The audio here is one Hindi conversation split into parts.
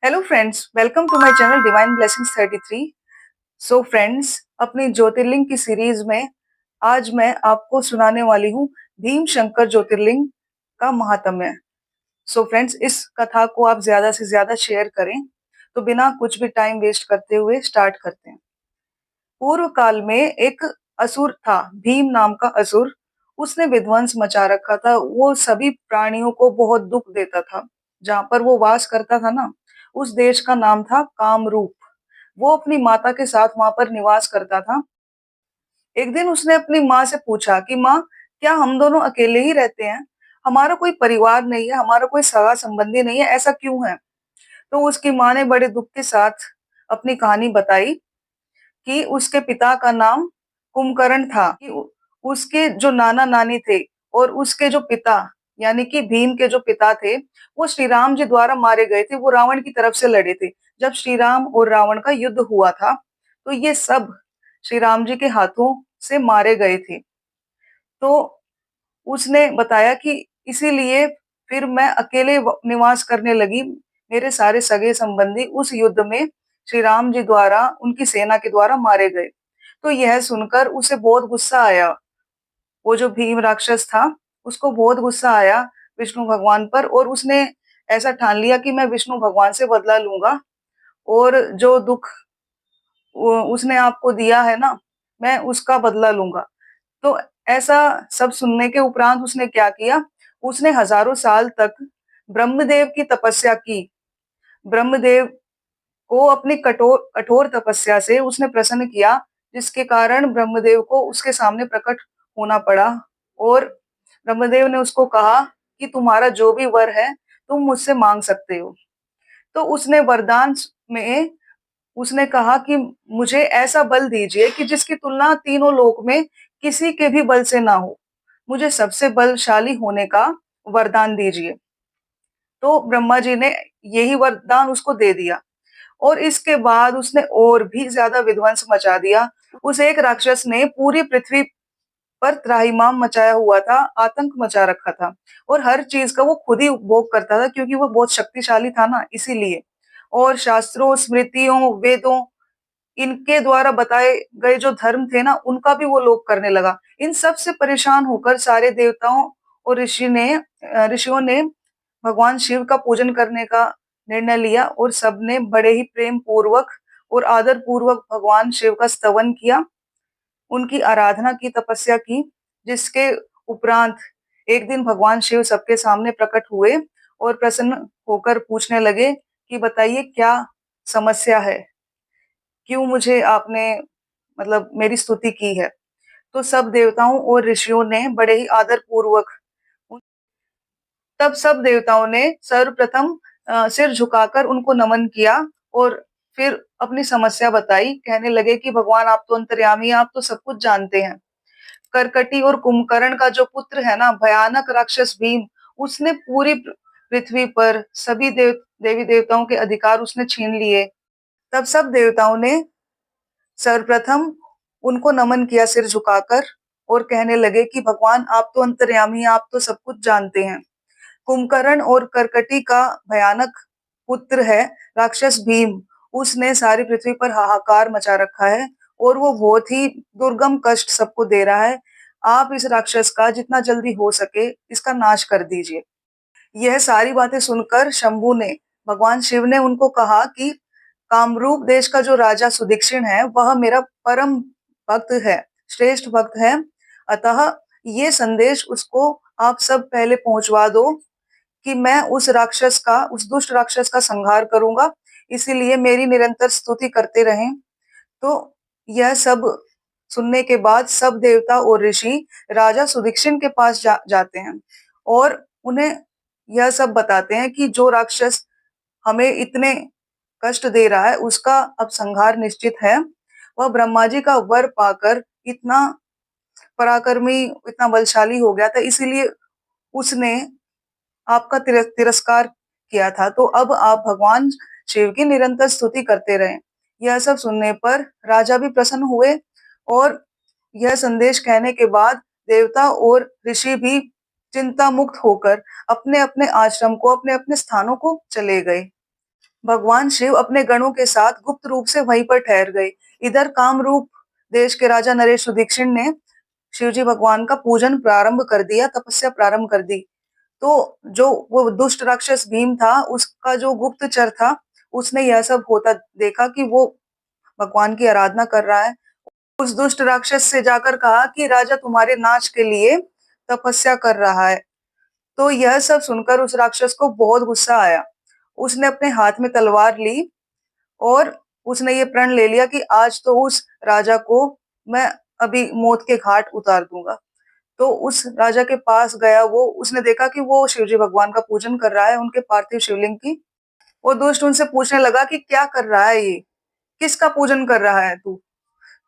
Hello friends, welcome to my channel divine blessings 33। So friends, अपनी ज्योतिर्लिंग की सीरीज में आज मैं आपको सुनाने वाली हूँ भीम शंकर ज्योतिर्लिंग का महात्म्य। सो फ्रेंड्स, इस कथा को आप ज्यादा से ज्यादा शेयर करें। तो बिना कुछ भी टाइम वेस्ट करते हुए स्टार्ट करते हैं। पूर्व काल में एक असुर था, भीम नाम का असुर। उसने विध्वंस मचा रखा था। वो सभी प्राणियों को बहुत दुख देता था। जहाँ पर वो वास करता था ना, उस देश का नाम था कामरूप। वो अपनी माता के साथ वहां पर निवास करता था। एक दिन उसने अपनी माँ से पूछा कि माँ, क्या हम दोनों अकेले ही रहते हैं? हमारा कोई परिवार नहीं है, हमारा कोई सगा संबंधी नहीं है, ऐसा क्यों है? तो उसकी माँ ने बड़े दुख के साथ अपनी कहानी बताई कि उसके पिता का नाम कुंभकर्ण था। कि उसके जो नाना नानी थे और उसके जो पिता यानी कि भीम के जो पिता थे, वो श्री राम जी द्वारा मारे गए थे। वो रावण की तरफ से लड़े थे। जब श्री राम और रावण का युद्ध हुआ था, तो ये सब श्री राम जी के हाथों से मारे गए थे। तो उसने बताया कि इसीलिए फिर मैं अकेले निवास करने लगी। मेरे सारे सगे संबंधी उस युद्ध में श्री राम जी द्वारा, उनकी सेना के द्वारा मारे गए। तो यह सुनकर उसे बहुत गुस्सा आया। वो जो भीम राक्षस था, उसको बहुत गुस्सा आया विष्णु भगवान पर, और उसने ऐसा ठान लिया कि मैं विष्णु भगवान से बदला लूंगा, और जो दुख उसने आपको दिया है ना, मैं उसका बदला लूंगा। तो ऐसा सब सुनने के उपरांत उसने क्या किया? उसने हजारों साल तक ब्रह्मदेव की तपस्या की। ब्रह्मदेव को अपनी कठोर कठोर तपस्या से उसने प्रसन्न किया, जिसके कारण ब्रह्मदेव को उसके सामने प्रकट होना पड़ा। और ब्रह्मदेव ने उसको कहा कि तुम्हारा जो भी वर है, तुम मुझसे मांग सकते हो। तो उसने वरदान में उसने कहा कि मुझे ऐसा बल दीजिए कि जिसकी तुलना तीनों लोक में किसी के भी बल से ना हो। मुझे सबसे बलशाली होने का वरदान दीजिए। तो ब्रह्मा जी ने यही वरदान उसको दे दिया। और इसके बाद उसने और भी ज्यादा विध्वंस मचा दिया। उस एक राक्षस ने पूरी पृथ्वी पर त्राहिमाम मचाया हुआ था, आतंक मचा रखा था। और हर चीज का वो खुद ही उपभोग करता था, क्योंकि वो बहुत शक्तिशाली था ना, इसीलिए। और शास्त्रों, स्मृतियों, वेदों, इनके द्वारा बताए गए जो धर्म थे ना, उनका भी वो लोप करने लगा। इन सब से परेशान होकर सारे देवताओं और ऋषियों ने भगवान शिव का पूजन करने का निर्णय लिया, और सबने बड़े ही प्रेम पूर्वक और आदर पूर्वक भगवान शिव का स्तवन किया, उनकी आराधना की, तपस्या की। जिसके उपरांत एक दिन भगवान शिव सबके सामने प्रकट हुए और प्रसन्न होकर पूछने लगे कि बताइए, क्या समस्या है? क्यों मुझे आपने मतलब मेरी स्तुति की है? तो सब देवताओं और ऋषियों ने बड़े ही आदर पूर्वक, तब सब देवताओं ने सर्वप्रथम सिर झुकाकर उनको नमन किया, और फिर अपनी समस्या बताई। कहने लगे कि भगवान, आप तो अंतर्यामी हैं, आप तो सब कुछ जानते हैं। करकटी और कुंभकर्ण का जो पुत्र है ना, भयानक राक्षस भीम, उसने पूरी पृथ्वी पर सभी देवी देवताओं के अधिकार उसने छीन लिए। तब सब देवताओं ने सर्वप्रथम उनको नमन किया सिर झुकाकर, और कहने लगे कि भगवान, आप तो अंतर्यामी हैं, आप तो सब कुछ जानते हैं। कुंभकर्ण और करकटी का भयानक पुत्र है राक्षस भीम। उसने सारी पृथ्वी पर हाहाकार मचा रखा है, और वो बहुत ही दुर्गम कष्ट सबको दे रहा है। आप इस राक्षस का जितना जल्दी हो सके इसका नाश कर दीजिए। यह सारी बातें सुनकर शंभू ने, भगवान शिव ने उनको कहा कि कामरूप देश का जो राजा सुदीक्षिण है, वह मेरा परम भक्त है, श्रेष्ठ भक्त है। अतः ये संदेश उसको आप सब पहले पहुंचवा दो कि मैं उस दुष्ट राक्षस का संहार करूंगा। इसीलिए मेरी निरंतर स्तुति करते रहें। तो यह सब सुनने के बाद सब देवता और ऋषि राजा सुदीक्षिण के पास जाते हैं, और उन्हें यह सब बताते हैं कि जो राक्षस हमें इतने कष्ट दे रहा है, उसका अब संहार निश्चित है। वह ब्रह्मा जी का वर पाकर इतना पराक्रमी, इतना बलशाली हो गया था, इसीलिए उसने आपका तिरस्कार किया था। तो अब आप भगवान शिव की निरंतर स्तुति करते रहें। यह सब सुनने पर राजा भी प्रसन्न हुए, और यह संदेश कहने के बाद देवता और ऋषि भी चिंता मुक्त होकर अपने अपने आश्रम को, अपने अपने स्थानों को चले गए। भगवान शिव अपने गणों के साथ गुप्त रूप से वहीं पर ठहर गए। इधर कामरूप देश के राजा नरेश सुदीक्षित ने शिवजी भगवान का पूजन प्रारंभ कर दिया, तपस्या प्रारंभ कर दी। तो जो वो दुष्ट राक्षस भीम था, उसका जो गुप्तचर था, उसने यह सब होता देखा कि वो भगवान की आराधना कर रहा है। उस दुष्ट राक्षस से जाकर कहा कि राजा तुम्हारे नाच के लिए तपस्या कर रहा है। तो यह सब सुनकर उस राक्षस को बहुत गुस्सा आया। उसने अपने हाथ में तलवार ली और उसने ये प्रण ले लिया कि आज तो उस राजा को मैं अभी मौत के घाट उतार दूंगा। तो उस राजा के पास गया वो, उसने देखा कि वो शिवजी भगवान का पूजन कर रहा है, उनके पार्थिव शिवलिंग की। वो दुष्ट उनसे पूछने लगा कि क्या कर रहा है ये? किसका पूजन कर रहा है तू?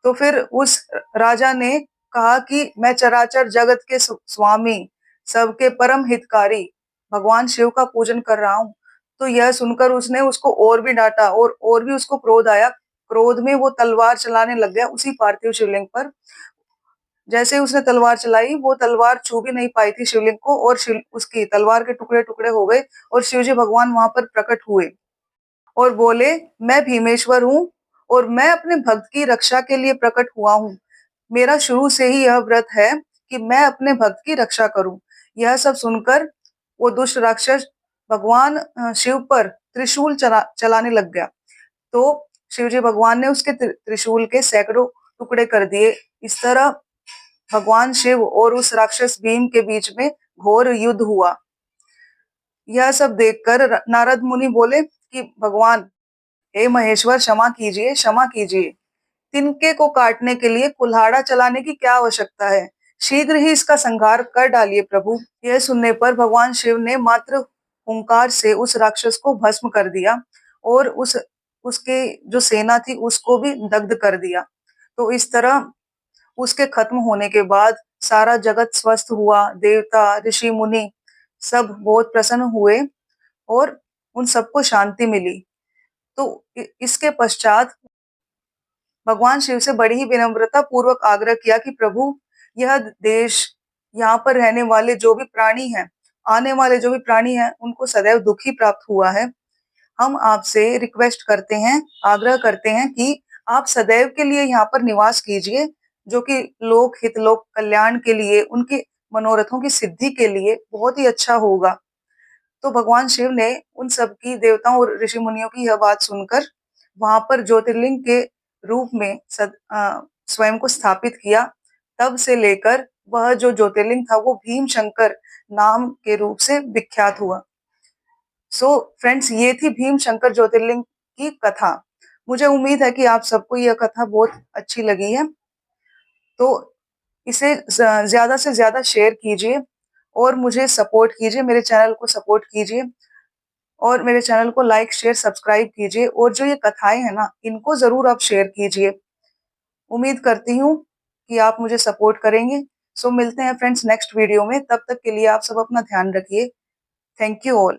तो फिर उस राजा ने कहा कि मैं चराचर जगत के स्वामी, सबके परम हितकारी भगवान शिव का पूजन कर रहा हूँ। तो यह सुनकर उसने उसको और भी डांटा और भी उसको क्रोध आया। क्रोध में वो तलवार चलाने लग गया उसी पार्थिव शिवलिंग पर। जैसे ही उसने तलवार चलाई, वो तलवार छू भी नहीं पाई थी शिवलिंग को और उसकी तलवार के टुकड़े-टुकड़े हो गए और शिवजी भगवान वहां पर प्रकट हुए और बोले, मैं भीमेश्वर हूँ और मैं अपने भक्त की रक्षा के लिए प्रकट हुआ हूँ। मेरा शुरू से ही यह व्रत है कि मैं अपने भक्त की रक्षा करूं। यह सब सुनकर वो दुष्ट राक्षस भगवान शिव पर त्रिशूल चलाने लग गया। तो शिवजी भगवान ने उसके त्रिशूल के सैकड़ों टुकड़े कर दिए। इस तरह भगवान शिव और उस राक्षस भीम के बीच में घोर युद्ध हुआ। यह सब देखकर नारद मुनि बोले कि भगवान, हे महेश्वर, क्षमा कीजिए, क्षमा कीजिए। तिनके को काटने के लिए कुल्हाड़ा चलाने की क्या आवश्यकता है? शीघ्र ही इसका संहार कर डालिए प्रभु। यह सुनने पर भगवान शिव ने मात्र हुंकार से उस राक्षस को भस्म कर दिया और उसके जो सेना थी उसको भी दग्ध कर दिया। तो इस तरह उसके खत्म होने के बाद सारा जगत स्वस्थ हुआ। देवता, ऋषि मुनि सब बहुत प्रसन्न हुए और उन सबको शांति मिली। तो इसके पश्चात भगवान शिव से बड़ी ही विनम्रता पूर्वक आग्रह किया कि प्रभु, यह देश, यहाँ पर रहने वाले जो भी प्राणी हैं, आने वाले जो भी प्राणी हैं, उनको सदैव दुख ही प्राप्त हुआ है। हम आपसे रिक्वेस्ट करते हैं, आग्रह करते हैं कि आप सदैव के लिए यहाँ पर निवास कीजिए, जो कि लोक हित, लोक कल्याण के लिए, उनके मनोरथों की सिद्धि के लिए बहुत ही अच्छा होगा। तो भगवान शिव ने उन सबकी, देवताओं और ऋषि मुनियों की यह बात सुनकर वहां पर ज्योतिर्लिंग के रूप में स्वयं को स्थापित किया। तब से लेकर वह जो ज्योतिर्लिंग था वो भीम शंकर नाम के रूप से विख्यात हुआ। सो फ्रेंड्स, ये थी भीम शंकर ज्योतिर्लिंग की कथा। मुझे उम्मीद है कि आप सबको यह कथा बहुत अच्छी लगी है। तो इसे ज्यादा से ज्यादा शेयर कीजिए और मुझे सपोर्ट कीजिए, मेरे चैनल को सपोर्ट कीजिए और मेरे चैनल को लाइक, शेयर, सब्सक्राइब कीजिए और जो ये कथाएं हैं ना, इनको ज़रूर आप शेयर कीजिए। उम्मीद करती हूँ कि आप मुझे सपोर्ट करेंगे। सो मिलते हैं फ्रेंड्स नेक्स्ट वीडियो में। तब तक के लिए आप सब अपना ध्यान रखिए। Thank you all.